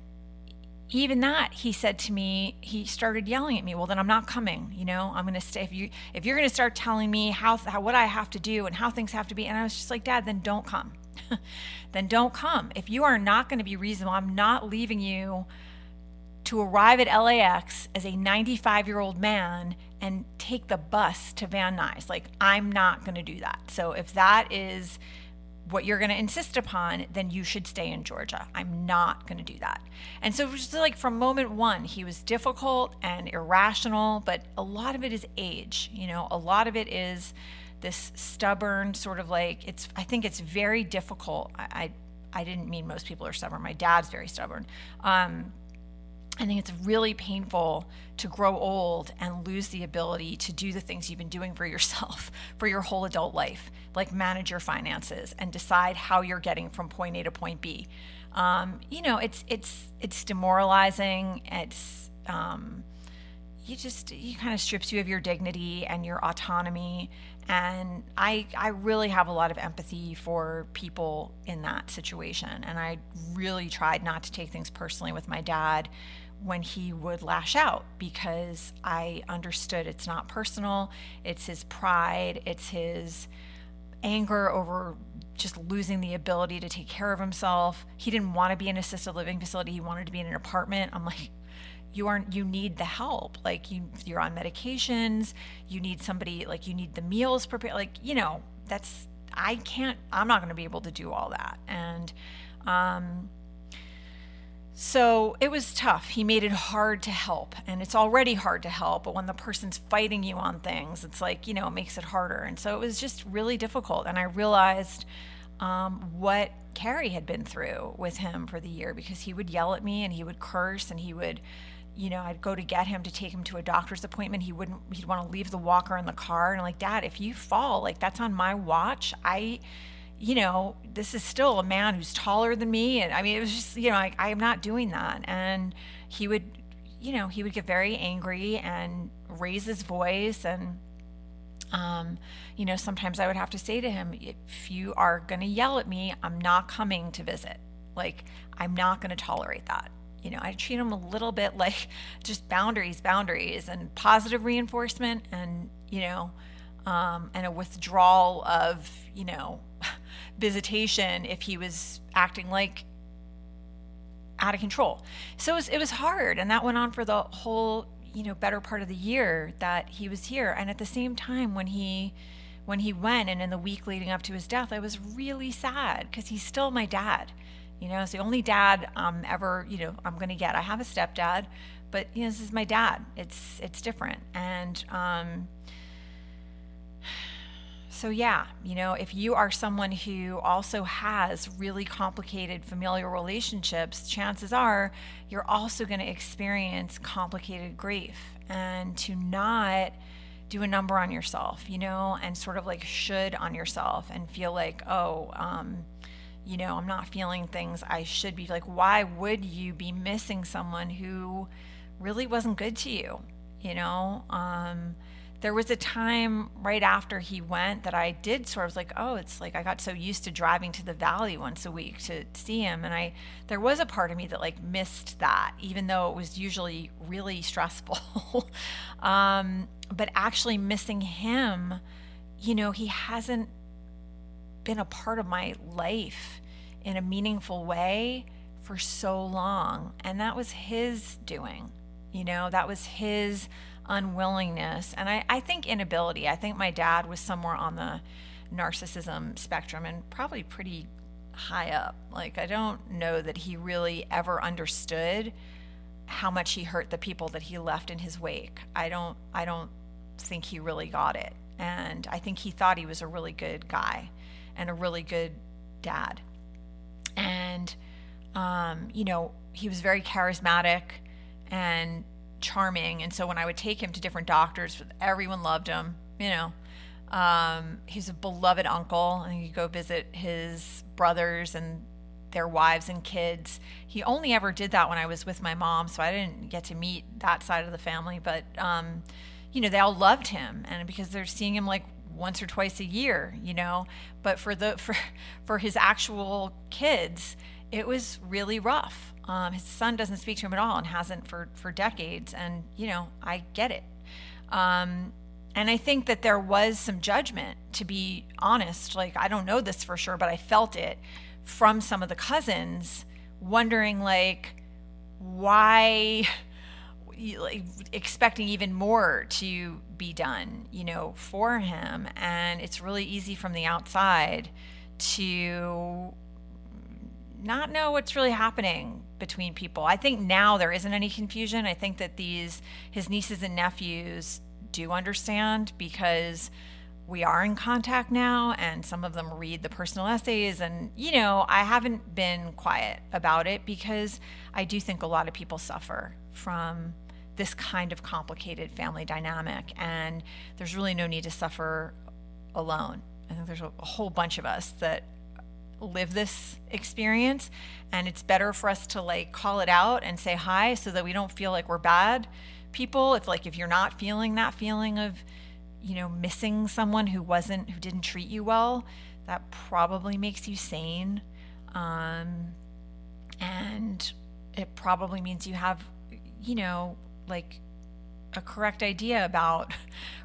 S2: even that, he said to me, he started yelling at me. Well, then I'm not coming. You know, I'm going to stay. If you're going to start telling me how what I have to do and how things have to be, and I was just like, Dad, then don't come. Then don't come. If you are not going to be reasonable, I'm not leaving you to arrive at LAX as a 95-year-old man and take the bus to Van Nuys. Like, I'm not going to do that. So if that is what you're going to insist upon, then you should stay in Georgia. I'm not going to do that. And so it was just like, from moment one, he was difficult and irrational, but a lot of it is age. You know, a lot of it is this stubborn sort of like, I think it's very difficult. I didn't mean most people are stubborn. My dad's very stubborn. I think it's really painful to grow old and lose the ability to do the things you've been doing for yourself for your whole adult life, like manage your finances and decide how you're getting from point A to point B. You know, it's demoralizing. It's you kind of strips you of your dignity and your autonomy. And I really have a lot of empathy for people in that situation. And I really tried not to take things personally with my dad when he would lash out, because I understood it's not personal. It's his pride. It's his anger over just losing the ability to take care of himself. He didn't want to be in an assisted living facility. He wanted to be in an apartment. I'm like, you need the help. Like you're on medications, you need somebody, like you need the meals prepared. Like, I'm not going to be able to do all that. And, so it was tough. He made it hard to help, and it's already hard to help. But when the person's fighting you on things, it's like, it makes it harder. And so it was just really difficult. And I realized what Carrie had been through with him for the year, because he would yell at me and he would curse, and he would, I'd go to get him to take him to a doctor's appointment. He'd want to leave the walker in the car. And I'm like, Dad, if you fall, like that's on my watch. This is still a man who's taller than me. And I mean, it was just, I'm not doing that. And he would get very angry and raise his voice. And, sometimes I would have to say to him, if you are going to yell at me, I'm not coming to visit. Like, I'm not going to tolerate that. I treat him a little bit like just boundaries and positive reinforcement, and, and a withdrawal of, visitation if he was acting like out of control. So it was hard. And that went on for the whole, better part of the year that he was here. And at the same time, when he went, and in the week leading up to his death, I was really sad, because he's still my dad. It's the only dad I'm going to get. I have a stepdad, but this is my dad. It's different. And, so yeah, if you are someone who also has really complicated familial relationships, chances are you're also going to experience complicated grief. And to not do a number on yourself, and sort of like should on yourself, and feel like, I'm not feeling things I should be. Like, why would you be missing someone who really wasn't good to you? There was a time right after he went that I did sort of like, it's like I got so used to driving to the valley once a week to see him. And there was a part of me that like missed that, even though it was usually really stressful. But actually missing him, he hasn't been a part of my life in a meaningful way for so long. And that was his doing, that was his unwillingness. And I think inability. I think my dad was somewhere on the narcissism spectrum, and probably pretty high up. Like, I don't know that he really ever understood how much he hurt the people that he left in his wake. I don't think he really got it. And I think he thought he was a really good guy and a really good dad. And, he was very charismatic and charming. And so when I would take him to different doctors, everyone loved him. He's a beloved uncle, and you go visit his brothers and their wives and kids. He only ever did that when I was with my mom, so I didn't get to meet that side of the family. But they all loved him, and because they're seeing him like once or twice a year, But for his actual kids, it was really rough. His son doesn't speak to him at all, and hasn't for decades. And, I get it. And I think that there was some judgment, to be honest. Like, I don't know this for sure, but I felt it from some of the cousins, wondering like, why, like, expecting even more to be done, for him. And it's really easy from the outside to not know what's really happening between people. I think now there isn't any confusion. I think that his nieces and nephews do understand, because we are in contact now, and some of them read the personal essays. And, I haven't been quiet about it, because I do think a lot of people suffer from this kind of complicated family dynamic, and there's really no need to suffer alone. I think there's a whole bunch of us that live this experience, and it's better for us to like call it out and say hi, so that we don't feel like we're bad people. If you're not feeling that feeling of, missing someone who didn't treat you well, that probably makes you sane. And it probably means you have, like a correct idea about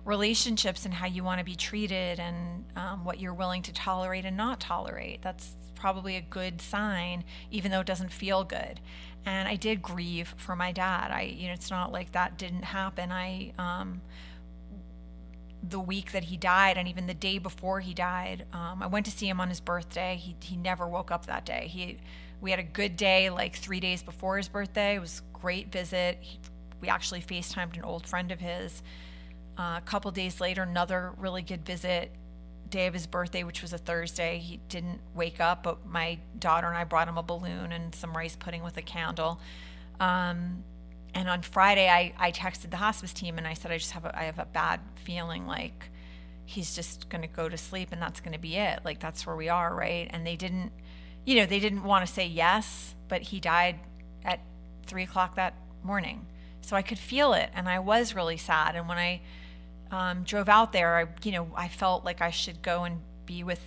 S2: relationships and how you want to be treated, and what you're willing to tolerate and not tolerate. That's probably a good sign, even though it doesn't feel good. And I did grieve for my dad. It's not like that didn't happen. The week that he died, and even the day before he died, I went to see him on his birthday. He never woke up that day. We had a good day like 3 days before his birthday. It was a great visit. We actually FaceTimed an old friend of his. A couple days later, another really good visit. Day of his birthday, which was a Thursday, he didn't wake up, but my daughter and I brought him a balloon and some rice pudding with a candle. And on Friday, I texted the hospice team and I said, I have a bad feeling like he's just going to go to sleep and that's going to be it. Like, that's where we are, right? And they didn't want to say yes, but he died at 3:00 that morning. So I could feel it, and I was really sad. And when I drove out there, I felt like I should go and be with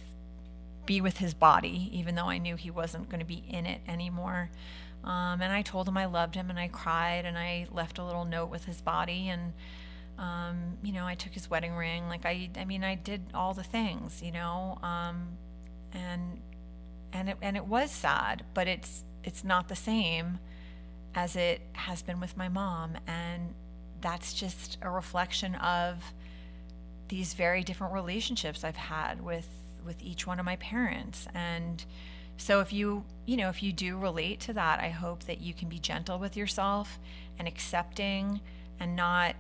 S2: his body, even though I knew he wasn't going to be in it anymore. And I told him I loved him, and I cried, and I left a little note with his body, and I took his wedding ring. Like I did all the things, and it was sad, but it's not the same as it has been with my mom, and that's just a reflection of these very different relationships I've had with each one of my parents. And so if you do relate to that, I hope that you can be gentle with yourself and accepting, and not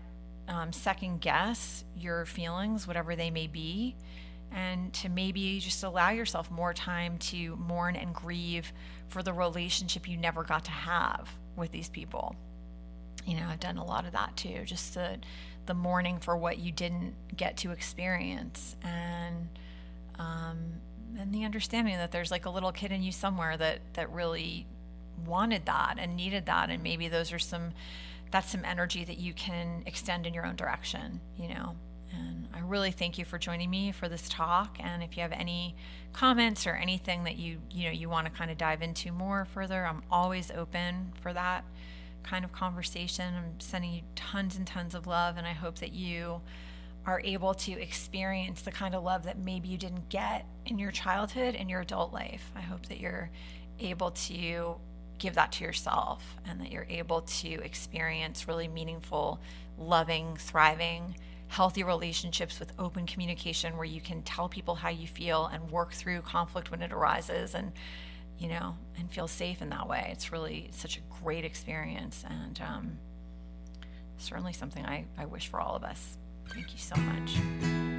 S2: second guess your feelings, whatever they may be, and to maybe just allow yourself more time to mourn and grieve for the relationship you never got to have with these people. I've done a lot of that too, just the mourning for what you didn't get to experience, and the understanding that there's like a little kid in you somewhere that really wanted that and needed that, and maybe that's some energy that you can extend in your own direction, And I really thank you for joining me for this talk. And if you have any comments or anything that you want to kind of dive into more further, I'm always open for that kind of conversation. I'm sending you tons and tons of love, and I hope that you are able to experience the kind of love that maybe you didn't get in your childhood and your adult life. I hope that you're able to give that to yourself, and that you're able to experience really meaningful, loving, thriving, healthy relationships with open communication, where you can tell people how you feel and work through conflict when it arises, and feel safe in that way. It's really such a great experience, and certainly something I wish for all of us. Thank you so much.